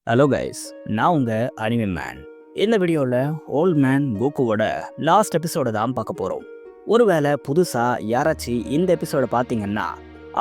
Hello guys, நான் உங்கள் anime man. இந்த வீடியோவில் ஓல்ட் மேன் கோகுவோட லாஸ்ட் எபிசோட தான் பார்க்க போகிறோம். ஒருவேளை புதுசாக யாராச்சும் இந்த எபிசோடை பார்த்தீங்கன்னா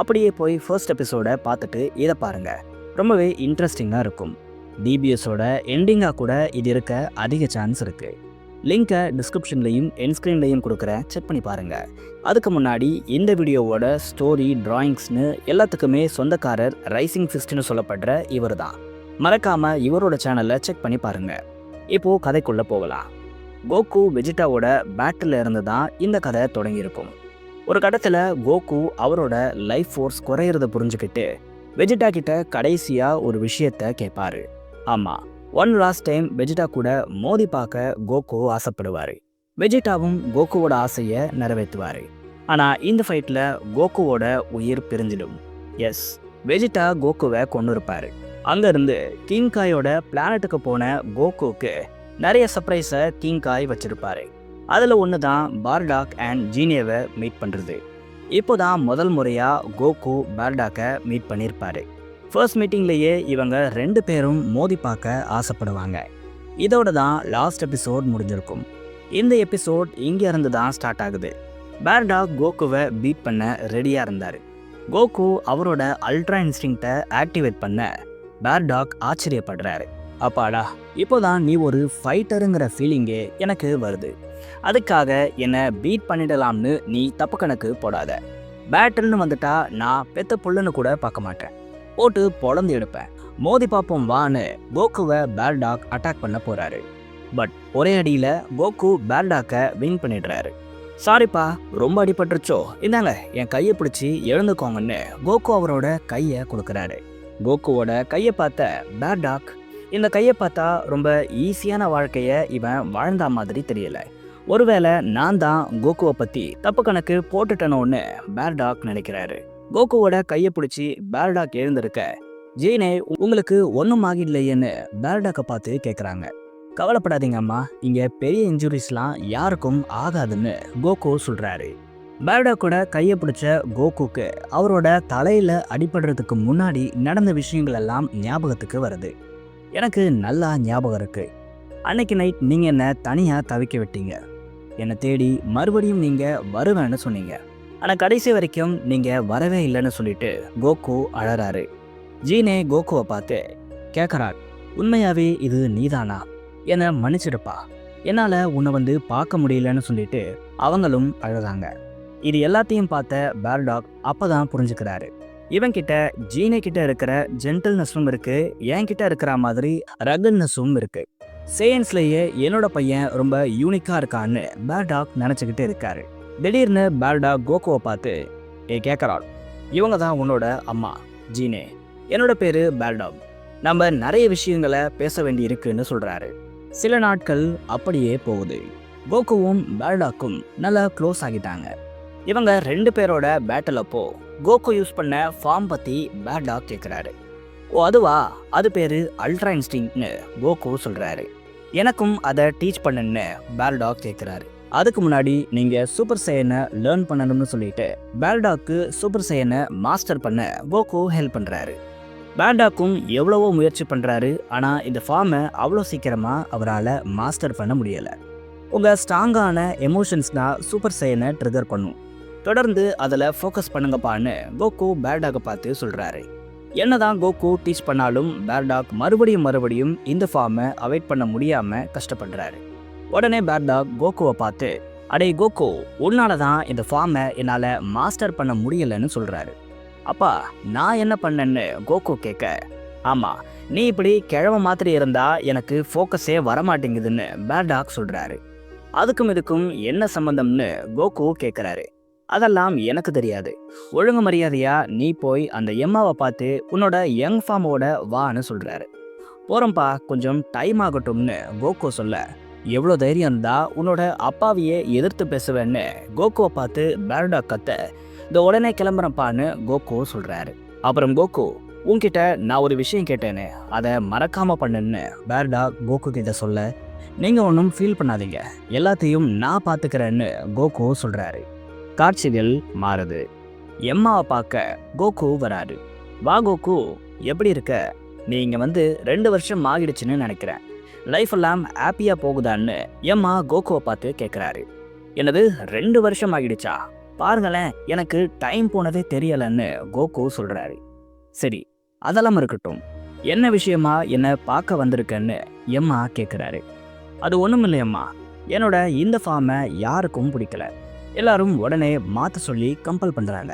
அப்படியே போய் ஃபர்ஸ்ட் எபிசோடை பார்த்துட்டு இதை பாருங்கள். ரொம்பவே இன்ட்ரெஸ்டிங்காக இருக்கும். டிபிஎஸோட எண்டிங்காக கூட இது இருக்க அதிக சான்ஸ் இருக்குது. லிங்கை டிஸ்கிரிப்ஷன்லையும் என்ஸ்க்ரீன்லையும் கொடுக்குறேன், செக் பண்ணி பாருங்கள். அதுக்கு முன்னாடி இந்த வீடியோவோட ஸ்டோரி டிராயிங்ஸ்னு எல்லாத்துக்குமே சொந்தக்காரர் ரைசிங் ஃபிஸ்ட்னு சொல்லப்படுற இவர் தான். மறக்காம இவரோட சேனலை செக் பண்ணி பாருங்க. இப்போ கதைக்குள்ள போகலாம். கோகு வெஜிடாவோட பேட்டில் இருந்து தான் இந்த கதை தொடங்கியிருக்கும். ஒரு கட்டத்தில் கோகு அவரோட லைஃப் ஃபோர்ஸ் குறையிறத புரிஞ்சுக்கிட்டு வெஜிடா கிட்ட கடைசியா ஒரு விஷயத்த கேட்பாரு. ஆமா, ஒன் லாஸ்ட் டைம் வெஜிடா கூட மோதி பார்க்க கோகு ஆசைப்படுவாரு. வெஜிடாவும் கோகுவோட ஆசையை நிறைவேற்றுவாரு. ஆனா இந்த ஃபைட்ல கோகுவோட உயிர் பிரிஞ்சிடும். எஸ், வெஜிடா கோகுவை கொண்டு இருப்பாரு. அங்கேருந்து கிங்காயோட பிளானட்டுக்கு போன கோகுவுக்கு நிறைய சர்ப்ரைஸை கிங்காய் வச்சிருப்பாரு. அதில் ஒன்று தான் பார்டாக் அண்ட் ஜீனியாவை மீட் பண்ணுறது. இப்போ தான் முதல் முறையாக கோகு பார்டாக்கை மீட் பண்ணியிருப்பாரு. ஃபர்ஸ்ட் மீட்டிங்லேயே இவங்க ரெண்டு பேரும் மோதி பார்க்க ஆசைப்படுவாங்க. இதோட தான் லாஸ்ட் எபிசோட் முடிஞ்சிருக்கும். இந்த எபிசோட் இங்கே இருந்து தான் ஸ்டார்ட் ஆகுது. பார்டாக் கோகுவை பீட் பண்ண ரெடியாக இருந்தார். கோகு அவரோட அல்ட்ரா இன்ஸ்டிங்க்டை ஆக்டிவேட் பண்ண பார்டாக் ஆச்சரியப்படுறாரு. அப்பாடா, இப்போதான் நீ ஒரு ஃபைட்டருங்கிற ஃபீலிங்கே எனக்கு வருது. அதுக்காக என்னை பீட் பண்ணிடலாம்னு நீ தப்பு கணக்கு போடாத. பேட்டில்னு வந்துட்டா நான் பெத்த புல்லுன்னு கூட பார்க்க மாட்டேன், போட்டு பொழந்து எடுப்பேன். மோதி பார்ப்போம் வான்னு கோகுவை பார்டாக் அட்டாக் பண்ண போறாரு. பட் ஒரே அடியில் கோகு பார்டாக்கை வின் பண்ணிடுறாரு. சாரிப்பா, ரொம்ப அடிபட்டுருச்சோ, இந்தாங்க என் கையை பிடிச்சி எழுந்துக்கோங்கன்னு கோகு அவரோட கையை கொடுக்குறாரு. கோகுவோட கையை பார்த்த பார்டாக், இந்த கையை பார்த்தா ரொம்ப ஈஸியான வாழ்க்கையை இவன் வாழ்ந்தா மாதிரி தெரியல. ஒருவேளை நான் தான் கோகுவை பற்றி தப்பு கணக்கு போட்டுட்டனோன்னு பார்டாக் நினைக்கிறாரு. கோகுவோட கையை பிடிச்சி பார்டாக் எழுந்திருக்க, ஜீனே உங்களுக்கு ஒன்றும் ஆகிடலையேன்னு பார்டாக்கை பார்த்து கேட்குறாங்க. கவலைப்படாதீங்க அம்மா, இங்கே பெரிய இன்ஜுரிஸ்லாம் யாருக்கும் ஆகாதுன்னு கோகு சொல்கிறாரு. பார்டாக்கோட கையை பிடிச்ச கோகுக்கு அவரோட தலையில் அடிபடுறதுக்கு முன்னாடி நடந்த விஷயங்கள் எல்லாம் ஞாபகத்துக்கு வருது. எனக்கு நல்லா ஞாபகம் இருக்கு. அன்னைக்கு நைட் நீங்கள் என்னை தனியாக தவிக்க விட்டீங்க. என்னை தேடி மறுபடியும் நீங்கள் வருவேன்னு சொன்னீங்க. ஆனால் கடைசி வரைக்கும் நீங்கள் வரவே இல்லைன்னு சொல்லிட்டு கோகு அழறாரு. ஜீனே கோகுவை பார்த்து கேட்குறார், உண்மையாகவே இது நீதானா? என்னை மன்னிச்சிடுப்பா, என்னால் உன்னை பார்க்க முடியலன்னு சொல்லிட்டு அவங்களும் அழுதாங்க. இது எல்லாத்தையும் பார்த்த பார்டாக் அப்பதான் புரிஞ்சுக்கிறாரு. இவன் கிட்ட ஜீனே கிட்ட இருக்கிற ஜென்டில்னஸும் இருக்கு, என் கிட்ட இருக்கிற மாதிரி ரகன்னஸும் இருக்கு. சேயன்ஸ்லயே என்னோட பையன் ரொம்ப யூனிக்கா இருக்கான்னு பார்டாக் நினைச்சுக்கிட்டு இருக்காரு. திடீர்னு பார்டாக் கோகுவை பார்த்து, கேட்கறாள், இவங்க தான் உன்னோட அம்மா ஜீனே, என்னோட பேரு பார்டாக், நம்ம நிறைய விஷயங்களை பேச வேண்டி இருக்குன்னு சொல்றாரு. சில நாட்கள் அப்படியே போகுது. கோகுவும் பார்டாக்கும் நல்லா க்ளோஸ் ஆகிட்டாங்க. இவங்க ரெண்டு பேரோட பேட்டில் அப்போ கோகு யூஸ் பண்ண ஃபார்ம் பற்றி பார்டாக் கேட்குறாரு. ஓ அதுவா, அது பேர் அல்ட்ரா இன்ஸ்டிங்க்ட்னு கோகு சொல்கிறாரு. எனக்கும் அதை டீச் பண்ணுன்னு பார்டாக் கேட்குறாரு. அதுக்கு முன்னாடி நீங்கள் சூப்பர் சையனை லேர்ன் பண்ணணும்னு சொல்லிட்டு பார்டாக்கு சூப்பர் சையனை மாஸ்டர் பண்ண கோகு ஹெல்ப் பண்ணுறாரு. பார்டாக்கும் எவ்வளவோ முயற்சி பண்ணுறாரு, ஆனால் இந்த ஃபார்மை அவ்வளோ சீக்கிரமாக அவரால் மாஸ்டர் பண்ண முடியலை. உங்கள் ஸ்ட்ராங்கான எமோஷன்ஸ் தான் சூப்பர் சையனை ட்ரிகர் பண்ணும், தொடர்ந்து அதில் ஃபோக்கஸ் பண்ணுங்கப்பான்னு கோகு பார்டாக்கை பார்த்து சொல்கிறாரு. என்னதான் கோகு டீச் பண்ணாலும் பார்டாக் மறுபடியும் இந்த ஃபார்மை அவாய்ட் பண்ண முடியாமல் கஷ்டப்படுறாரு. உடனே பார்டாக் கோகுவை பார்த்து, அடே கோகு, உன்னால தான் இந்த ஃபார்மை என்னால் மாஸ்டர் பண்ண முடியலைன்னு சொல்கிறாரு. அப்பா, நான் என்ன பண்ணேன்னு கோகு கேட்க, ஆமாம், நீ இப்படி கிழமை மாதிரி இருந்தா எனக்கு ஃபோக்கஸே வரமாட்டேங்குதுன்னு பார்டாக் சொல்கிறாரு. அதுக்கும் இதுக்கும் என்ன சம்பந்தம்னு கோகு கேட்குறாரு. அதெல்லாம் எனக்கு தெரியாது, ஒழுங்கு மரியாதையா நீ போய் அந்த எம்மாவை பார்த்து உன்னோட யங் ஃபார்மோட வான்னு சொல்கிறாரு. போகிறோம்ப்பா, கொஞ்சம் டைம் ஆகட்டும்னு கோகு சொல்ல, எவ்வளோ தைரியம் இருந்தா உன்னோட அப்பாவையே எதிர்த்து பேசுவேன்னு கோகுவை பார்த்து பார்டாக் கத்த, இந்த உடனே கிளம்புறப்பான்னு கோகு சொல்கிறாரு. அப்புறம் கோகு, உன்கிட்ட நான் ஒரு விஷயம் கேட்டேன்னு அதை மறக்காம பண்ணுன்னு பார்டாக் கோகு கிட்ட சொல்ல, நீங்கள் ஒன்றும் ஃபீல் பண்ணாதீங்க, எல்லாத்தையும் நான் பார்த்துக்கிறேன்னு கோகு சொல்கிறாரு. காட்சிகள் மாறுது. எம்மாவை பார்க்க கோகு வராரு. வா கோகு, எப்படி இருக்க? நீங்க 2 வருஷம் ஆகிடுச்சுன்னு நினைக்கிறேன். லைஃப் எல்லாம் ஹாப்பியா போகுதான்னு எம்மா கோகுவை பார்த்து கேட்குறாரு. என்னது 2 வருஷம் ஆகிடுச்சா? பாருங்களேன், எனக்கு டைம் போனதே தெரியலன்னு கோகு சொல்றாரு. சரி, அதெல்லாம் இருக்கட்டும். என்ன விஷயமா என்ன பார்க்க வந்திருக்கன்னு எம்மா கேட்குறாரு. அது ஒன்றும் இல்லையம்மா, என்னோட இந்த ஃபார்மை யாருக்கும் பிடிக்கல. எல்லாரும் உடனே மாற்ற சொல்லி கம்பல் பண்ணுறாங்க.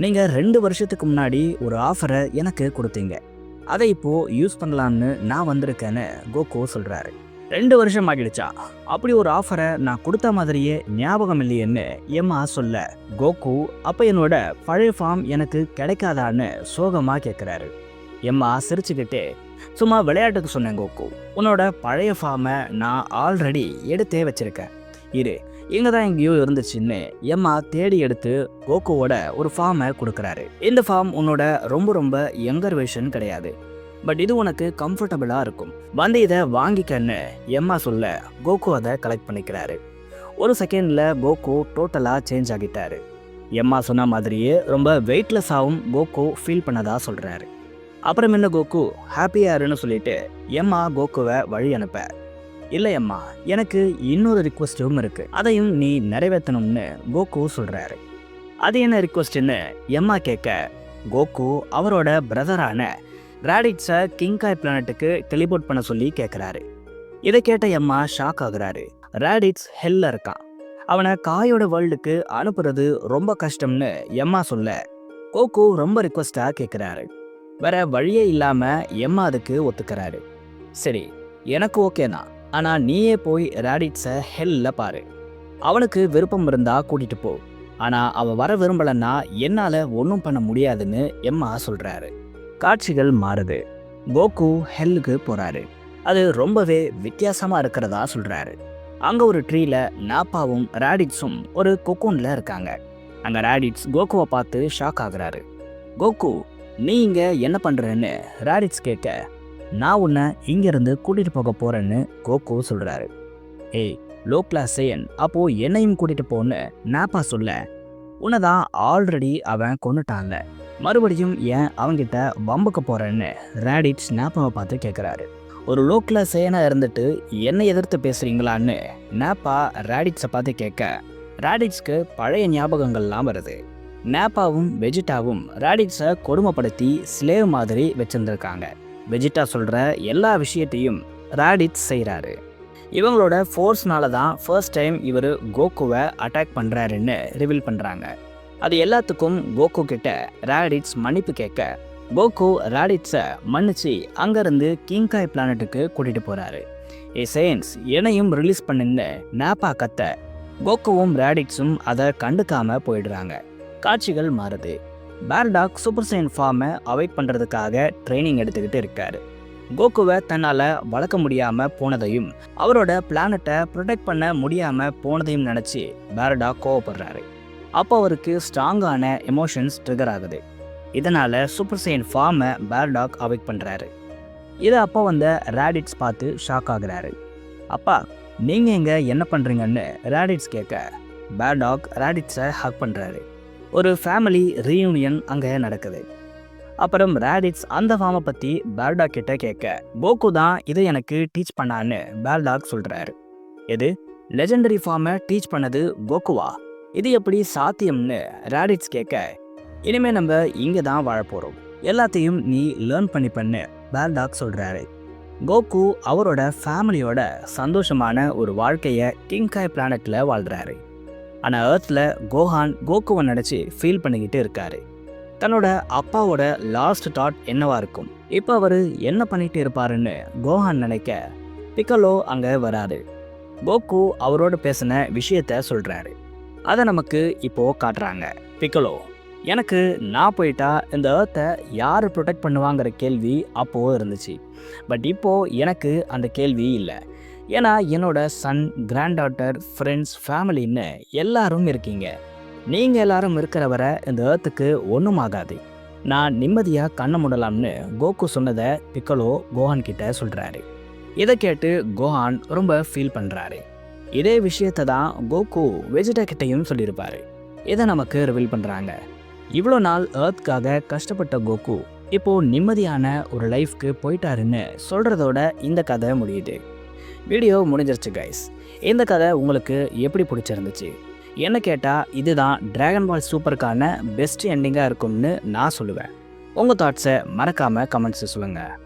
நீங்கள் 2 வருஷத்துக்கு முன்னாடி ஒரு ஆஃபரை எனக்கு கொடுத்தீங்க, அதை இப்போது யூஸ் பண்ணலான்னு நான் வந்திருக்கேன்னு கோகு சொல்கிறாரு. 2 வருஷம் ஆகிடுச்சா? அப்படி ஒரு ஆஃபரை நான் கொடுத்த மாதிரியே ஞாபகம் இல்லையேன்னு எம்மா சொல்ல, கோகு அப்போ என்னோட பழைய ஃபார்ம் எனக்கு கிடைக்காதான்னு சோகமாக கேட்குறாரு. எம்மா சிரிச்சுக்கிட்டே, சும்மா விளையாட்டுக்கு சொன்னேன் கோகு, உன்னோட பழைய ஃபார்மை நான் ஆல்ரெடி எடுத்தே வச்சிருக்கேன். இரு, இங்கே தான் எங்கேயோ இருந்துச்சுன்னு எம்மா தேடி எடுத்து கோகுவோட ஒரு ஃபார்மை கொடுக்குறாரு. இந்த ஃபார்ம் உன்னோட ரொம்ப ரொம்ப யங்கர் வெர்ஷன் கிடையாது, பட் இது உனக்கு கம்ஃபர்டபுளாக இருக்கும், இதை வாங்கிக்கன்னு எம்மா சொல்ல கோகு அதை கலெக்ட் பண்ணிக்கிறாரு. ஒரு செகண்டில் கோகு டோட்டலாக சேஞ்ச் ஆகிட்டாரு. எம்மா சொன்ன மாதிரியே ரொம்ப வெயிட்லெஸ்ஸாகவும் கோகு ஃபீல் பண்ணதா சொல்கிறாரு. அப்புறம் என்ன கோகு ஹாப்பியாருன்னு சொல்லிட்டு எம்மா கோகுவை வழி அனுப்ப, இல்லை அம்மா, எனக்கு இன்னொரு ரிக்வஸ்ட்டும் இருக்கு, அதையும் நீ நிறைவேற்றணும்னு கோகு சொல்றாரு. அது என்ன ரிக்வஸ்ட்னு எம்மா கேட்க, கோகு அவரோட பிரதரான ராடிட்ஸை கிங்காய் பிளானட்டுக்கு டெலிபோர்ட் பண்ண சொல்லி கேட்குறாரு. இதை கேட்ட எம்மா ஷாக் ஆகுறாரு. ராடிட்ஸ் ஹெல்ல இருக்கான், அவனை காயோட வேர்ல்டுக்கு அனுப்புறது ரொம்ப கஷ்டம்னு எம்மா சொல்ல கோகு ரொம்ப ரிக்வஸ்டாக கேட்குறாரு. வேற வழியே இல்லாமல் எம்மா அதுக்கு ஒத்துக்கிறாரு. சரி, எனக்கு ஓகே தான், ஆனால் நீயே போய் ராடிட்ஸை ஹெல்ல பாரு, அவனுக்கு விருப்பம் இருந்தா கூட்டிட்டு போ, ஆனால் அவன் வர விரும்பலன்னா என்னால் ஒன்றும் பண்ண முடியாதுன்னு எம்மா சொல்கிறாரு. காட்சிகள் மாறுது. கோகு ஹெல்லுக்கு போகிறாரு. அது ரொம்பவே வித்தியாசமாக இருக்கிறதா சொல்கிறாரு. அங்கே ஒரு ட்ரீல நாப்பாவும் ராடிட்ஸும் ஒரு கொக்கூனில் இருக்காங்க. அங்கே ராடிட்ஸ் கோகுவை பார்த்து ஷாக் ஆகுறாரு. கோகு, நீ இங்கே என்ன பண்ணுறன்னு ராடிட்ஸ் கேட்க, நான் உன்னை இங்கேருந்து கூட்டிகிட்டு போக போகிறேன்னு கோகு சொல்கிறாரு. ஏய் லோ கிளாஸ் சேயன், அப்போது என்னையும் கூட்டிகிட்டு போன்னு நாப்பா சொல்ல, உன்னை தான் ஆல்ரெடி அவன் கொண்டுட்டான்ல, மறுபடியும் ஏன் அவங்கிட்ட வம்புக்கு போகிறேன்னு ராடிட்ஸ் நாப்பாவை பார்த்து கேட்குறாரு. ஒரு லோ கிளாஸ் சேயனாக இருந்துட்டு என்னை எதிர்த்து பேசுகிறீங்களான்னு நாப்பா ராடிட்ஸை பார்த்து கேட்க, ராடிட்ஸ்க்கு பழைய ஞாபகங்கள்லாம் வருது. நாப்பாவும் வெஜிட்டாவும் ராடிட்ஸை கொடுமைப்படுத்தி ஸ்லேவ் மாதிரி வச்சுருந்துருக்காங்க. வெஜிட்டா சொல்கிற எல்லா விஷயத்தையும் ராடிட்ஸ் செய்கிறாரு. இவங்களோட ஃபோர்ஸ்னால தான் ஃபர்ஸ்ட் டைம் இவர் கோகுவை அட்டாக் பண்ணுறாருன்னு ரிவீல் பண்ணுறாங்க. அது எல்லாத்துக்கும் கோகு கிட்ட ராடிட்ஸ் மன்னிப்பு கேட்க, கோகு ராடிட்ஸை மன்னிச்சு அங்கேருந்து கிங்காய் பிளானட்டுக்கு கூட்டிகிட்டு போகிறாரு. சேயன்ஸ் என்னையும் ரிலீஸ் பண்ணுன்னு நாப்பா கத்த, கோகுவும் ராடிட்ஸும் அதை கண்டுக்காமல் போயிடுறாங்க. காட்சிகள் மாறுது. பேர்டாக் சூப்பர் சைன் ஃபார்மை அவாய்ட் பண்ணுறதுக்காக ட்ரைனிங் எடுத்துக்கிட்டு இருக்காரு. கோகுவை தன்னால் வளர்க்க முடியாமல் போனதையும் அவரோட பிளானட்டை ப்ரொடெக்ட் பண்ண முடியாமல் போனதையும் நினச்சி பேர்டாக் கோவப்படுறாரு. அப்போ அவருக்கு ஸ்ட்ராங்கான எமோஷன்ஸ் ட்ரிகர் ஆகுது. இதனால் சூப்பர் சைன் ஃபார்மை பேர்டாக் அவாய்ட் பண்ணுறாரு. இதை அப்போ வந்த ராடிட்ஸ் பார்த்து ஷாக் ஆகுறாரு. அப்பா, நீங்கள் இங்கே என்ன பண்ணுறீங்கன்னு ராடிட்ஸ் கேட்க, பேர்டாக் ராடிட்ஸை ஹக் பண்ணுறாரு. ஒரு ஃபேமிலி ரீயூனியன் அங்கே நடக்குது. அப்புறம் ராடிட்ஸ் அந்த ஃபார்மை பற்றி பேர்டாக் கிட்ட கேட்க, கோகு தான் இதை எனக்கு டீச் பண்ணான்னு பேர்டாக் சொல்கிறாரு. எது, லெஜெண்டரி ஃபார்மை டீச் பண்ணது கோகுவா? இது எப்படி சாத்தியம்னு ராடிட்ஸ் கேட்க, இனிமேல் நம்ம இங்கே தான் வாழப்போகிறோம், எல்லாத்தையும் நீ லேர்ன் பண்ணிப்பண்ணு பேர்டாக் சொல்கிறாரு. கோகு அவரோட ஃபேமிலியோட சந்தோஷமான ஒரு வாழ்க்கையை கிங்காய் பிளானட்டில் வாழ்கிறாரு. ஆனால் ஏர்த்தில் கோஹான் கோகுவை நினச்சி ஃபீல் பண்ணிக்கிட்டு இருக்காரு. தன்னோட அப்பாவோட லாஸ்ட் தாட் என்னவா இருக்கும், இப்போ அவர் என்ன பண்ணிட்டு இருப்பாருன்னு கோஹான் நினைக்க, பிக்கலோ அங்கே வராது. கோகு அவரோட பேசின விஷயத்த சொல்கிறாரு. அதை நமக்கு இப்போது காட்டுறாங்க. பிக்கலோ, எனக்கு நான் போயிட்டா இந்த ஏர்த்தை யார் ப்ரொடெக்ட் பண்ணுவாங்கிற கேள்வி அப்போது இருந்துச்சு. பட் இப்போது எனக்கு அந்த கேள்வி இல்லை. ஏன்னா என்னோட சன், கிராண்ட் டாட்டர், ஃப்ரெண்ட்ஸ், ஃபேமிலின்னு எல்லாரும் இருக்கீங்க. நீங்கள் எல்லாரும் இருக்கிற வரை இந்த ஏர்த்துக்கு ஒன்றும் ஆகாது. நான் நிம்மதியாக கண்ணை மூடலாம்னு கோகு சொன்னதை பிக்கலோ கோஹான் கிட்ட சொல்கிறாரு. இதை கேட்டு கோஹான் ரொம்ப ஃபீல் பண்ணுறாரு. இதே விஷயத்தை தான் கோகு வெஜிடா கிட்டையும் சொல்லியிருப்பாரு. இதை நமக்கு ரிவீல் பண்ணுறாங்க. இவ்வளோ நாள் ஏர்த்துக்காக கஷ்டப்பட்ட கோகு இப்போது நிம்மதியான ஒரு லைஃப்க்கு போயிட்டாருன்னு சொல்கிறதோட இந்த கதை முடியுது. வீடியோ முடிஞ்சிருச்சு கைஸ். இந்த கதை உங்களுக்கு எப்படி பிடிச்சிருந்துச்சு? என்ன கேட்டால் இதுதான் டிராகன் பால் சூப்பருக்கான பெஸ்ட் எண்டிங்காக இருக்கும்னு நான் சொல்லுவேன். உங்கள் தாட்ஸை மறக்காமல் கமெண்ட்ஸை சொல்லுங்கள்.